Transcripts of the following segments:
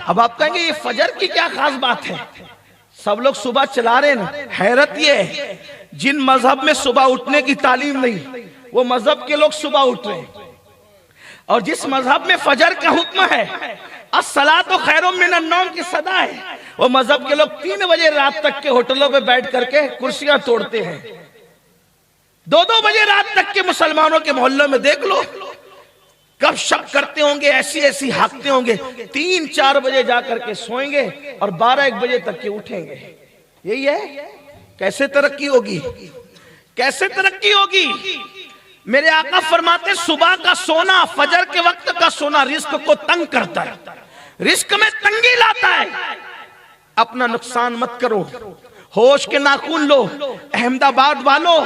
अब आप कहेंगे ये फजर की क्या खास बात है, सब लोग सुबह चला रहे ना। हैरत ये है, जिन मजहब में सुबह उठने की तालीम नहीं, वो मजहब के लोग सुबह उठ रहे हैं। और जिस मजहब में फजर का हुक्म है, अस्सलातु खैरुम मिनन नौम की सदा है, वो मजहब के लोग 3 बजे रात तक के होटलों पे बैठ करके कुर्सियां तोड़ते हैं। 2-2 बजे रात तक के मुसलमानों के मोहल्लों में देख लो, कब शक करते होंगे, ऐसी ऐसी हाकते होंगे। 3-4 बजे जाकर के सोएंगे और 12-1 बजे तक के उठेंगे। यही है। कैसे तरक्की होगी, कैसे तरक्की होगी। मेरे आका फरमाते सुबह का सोना, फजर के वक्त का सोना रिस्क को तंग करता है, रिस्क में तंगी लाता है। अपना नुकसान मत करो, होश के नाखून लो। अहमदाबाद वालों,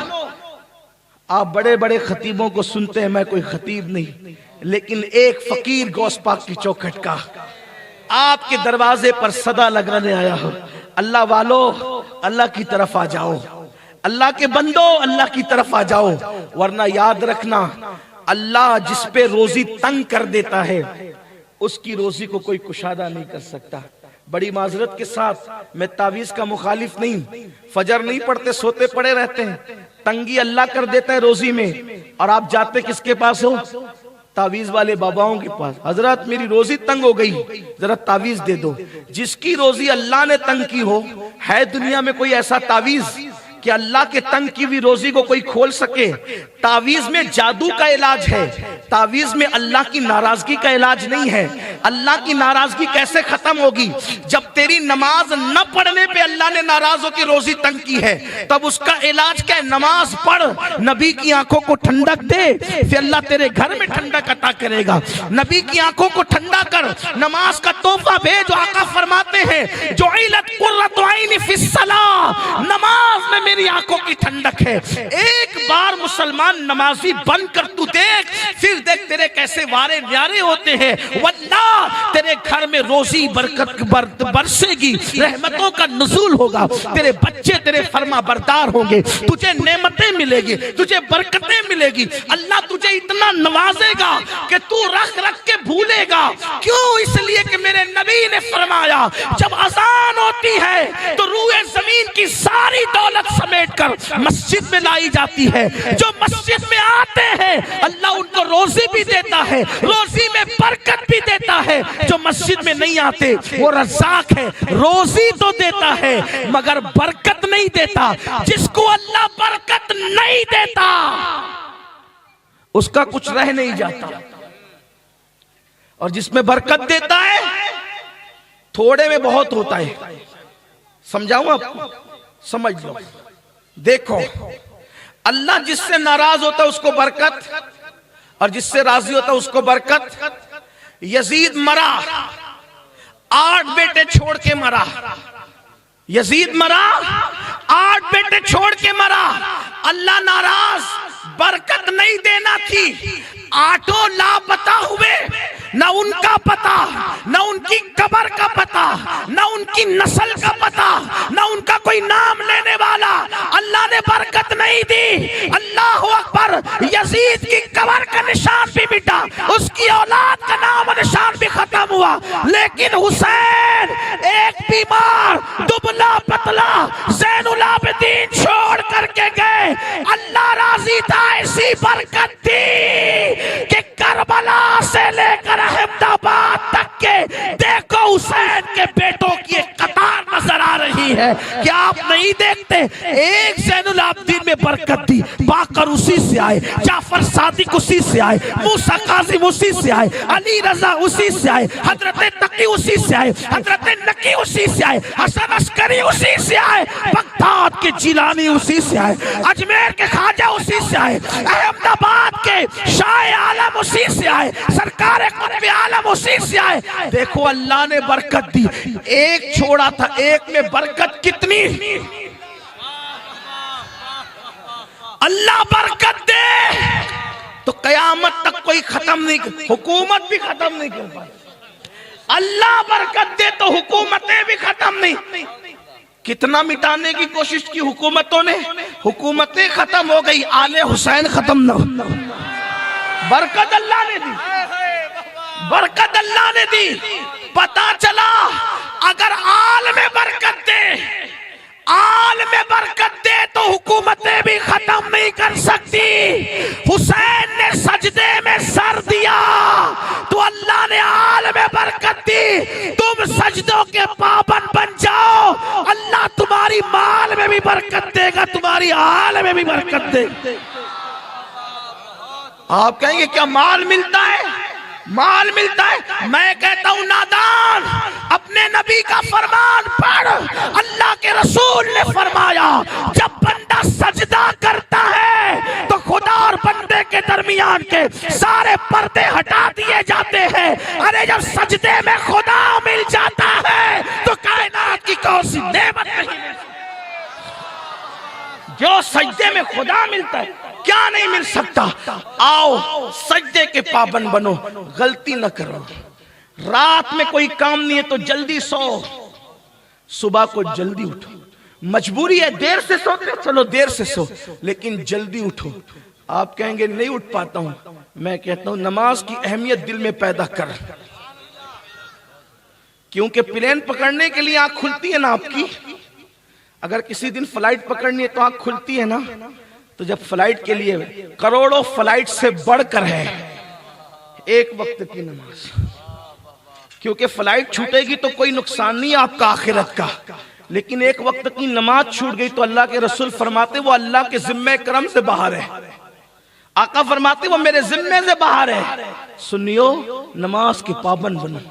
आप बड़े बड़े खतीबों को सुनते हैं, मैं कोई खतीब नहीं, लेकिन एक फकीर गौस पाक की चौखट का आपके दरवाजे पर सदा लगाने आया हो। अल्लाह वालों, अल्लाह की तरफ आ जाओ, अल्लाह के बंदो, अल्लाह की तरफ आ जाओ, वरना याद रखना, अल्लाह जिस पे रोजी तंग कर देता है, उसकी रोजी को कोई कुशादा नहीं कर सकता। बड़ी माजरत के साथ, मैं तावीज का मुखालिफ नहीं, फजर नहीं पढ़ते, सोते पड़े रहते हैं, तंगी अल्लाह कर देता है रोजी में। और आप जाते किसके पास हो? तावीज वाले बाबाओं के पास। हजरत मेरी रोजी तंग हो गई, जरा तावीज दे दो। जिसकी रोजी अल्लाह ने तंग की हो, है दुनिया में कोई ऐसा तावीज कि अल्लाह के तंग की हुई रोजी को कोई खोल सके? तावीज में जादू का इलाज है, तावीज में अल्लाह की नाराजगी का इलाज नहीं है। अल्लाह की नाराजगी कैसे खत्म होगी? जब तेरी नमाज न पढ़ने पे अल्लाह ने नाराज होकर रोजी तंग की है, तब उसका इलाज क्या है? नमाज पढ़, नबी की आंखों को ठंडक दे, फिर अल्लाह तेरे घर में ठंडक अता करेगा। नबी की आंखों को ठंडा कर, नमाज का तोहफा भेज। आका फरमाते हैं जुइलत कुर्रतु ऐनी फिस्सलाह, नमाज में मेरी आंखों की ठंडक है। एक बार मुसलमान नमाजी बनकर तू देख, फिर देख तेरे कैसे वारे न्यारे होते हैं। वल्लाह तेरे घर में रोजी बरकत बरसेगी, रहमतों का नुज़ूल होगा, तेरे बच्चे तेरे फरमा बरदार होंगे, तुझे नेमतें मिलेगी, तुझे बरकतें मिलेगी। अल्लाह तुझे इतना नवाजेगा कि तू रख रख के भूलेगा। क्यों? इसलिए कि मेरे नबी ने फरमाया, जब अजान होती है तो रूए जमीन की सारी दौलत समेट कर मस्जिद में लाई जाती है। जो मस्जिद में आते हैं अल्लाह उनको रोजी भी देता है, रोजी में बरकत भी देता है। जो मस्जिद में नहीं आते वो रज़ाक है, रोजी तो देता है मगर बरकत नहीं देता। जिसको अल्लाह बरकत नहीं देता उसका कुछ रह नहीं जाता, और जिसमें बरकत देता है थोड़े में बहुत होता है। समझाऊं आपको? समझ लो। देखो, अल्लाह जिससे नाराज होता है उसको बरकत, और जिससे राजी होता है उसको बरकत। यजीद मरा, 8 बेटे छोड़ के मरा। यजीद मरा, 8 बेटे छोड़ के मरा। अल्लाह नाराज, बरकत नहीं देना थी। 8 लापता हुए, न उनका पता, न उनकी कब्र का पता, न उनकी नस्ल का पता, न उनका कोई नाम लेने वाला। अल्लाह ने बरकत नहीं दी। अल्लाह अकबर। यजीद की कब्र का निशान भी मिटा, उसकी औलाद का नाम निशान भी खत्म हुआ। लेकिन हुसैन एक बीमार दुबला पतला ज़ैनुल आबिदीन छोड़ करके गए। अल्लाह राजी था, ऐसी बरकत थी कि करबला से लेकर अहमदाबाद तक के देखो हुसैन के बेटों की एक कतार नजर आ रही है। क्या आप नहीं देखते? एक ज़ैनुल आबिदीन में बरकत थी, बाकर उसी से आए, जाफर सादिक उसी से आए, मूसा काजिम उसी से आए, अली रजा उसी से आए, हजरत तकी उसी से आए, हजरत नकी उसी से आए, हसन अस्करी उसी से आए, बगदाद के जिलानी उसी से आए, अजमेर के खाजा उसी से आए, अहमदाबाद के शाह आलम उसी से आए, सरकार कुतुब आलम उसी से आए। देखो अल्लाह ने बरकत दी। एक छोड़ा था, एक में बरकत कितनी। अल्लाह बरकत दे तो कयामत तक कोई खत्म नहीं, हुकूमत भी खत्म नहीं कर पाए। अल्लाह बरकत दे तो हुकूमतें भी खत्म नहीं। कितना मिटाने की कोशिश की हुकूमतों ने, हुकूमतें खत्म हो गई, आले हुसैन खत्म न हो। बरकत अल्लाह ने दी, बरकत अल्लाह ने दी। पता चला नहीं कर सकती। हुसैन ने सजदे में सर दिया तो अल्लाह ने आल में बरकत दी। तुम सजदों के पाबंद बन जाओ, अल्लाह तुम्हारी माल में भी बरकत देगा, तुम्हारी आल में भी बरकत देगा। आप कहेंगे क्या माल मिलता है? माल मिलता है। मैं कहता हूं नादान, अपने नबी का फरमान पढ़। अल्लाह के रसूल ने फरमाया जब बंदा सजदा करता है तो खुदा और बंदे के दरमियान के सारे पर्दे हटा दिए जाते हैं। अरे जब सजदे में खुदा मिल जाता है तो कायनात की कौन सी नेमत नहीं मिल सकती। जो सजदे में खुदा मिलता है क्या नहीं मिल सकता। आओ सजदे के पाबंद बनो, गलती न करो। रात में कोई काम नहीं है तो जल्दी सो, सुबह को जल्दी उठो। मजबूरी है देर से सोते, चलो देर से सो, लेकिन जल्दी उठो। आप कहेंगे नहीं उठ पाता हूं, मैं कहता हूं नमाज की अहमियत दिल में पैदा कर। क्योंकि प्लेन पकड़ने के लिए आंख खुलती है ना आपकी। अगर किसी दिन फ्लाइट पकड़नी है तो आंख खुलती है ना। तो जब फ्लाइट के लिए करोड़ों फ्लाइट से बढ़कर है एक वक्त की नमाज, क्योंकि फ्लाइट छूटेगी तो कोई नुकसान नहीं है आपका आखिरत का, लेकिन एक वक्त की नमाज छूट गई तो अल्लाह के रसूल फरमाते वो अल्लाह के जिम्मे करम से बाहर है। आका फरमाते वो मेरे जिम्मे से बाहर है। सुनियो नमाज के पाबंद बनो।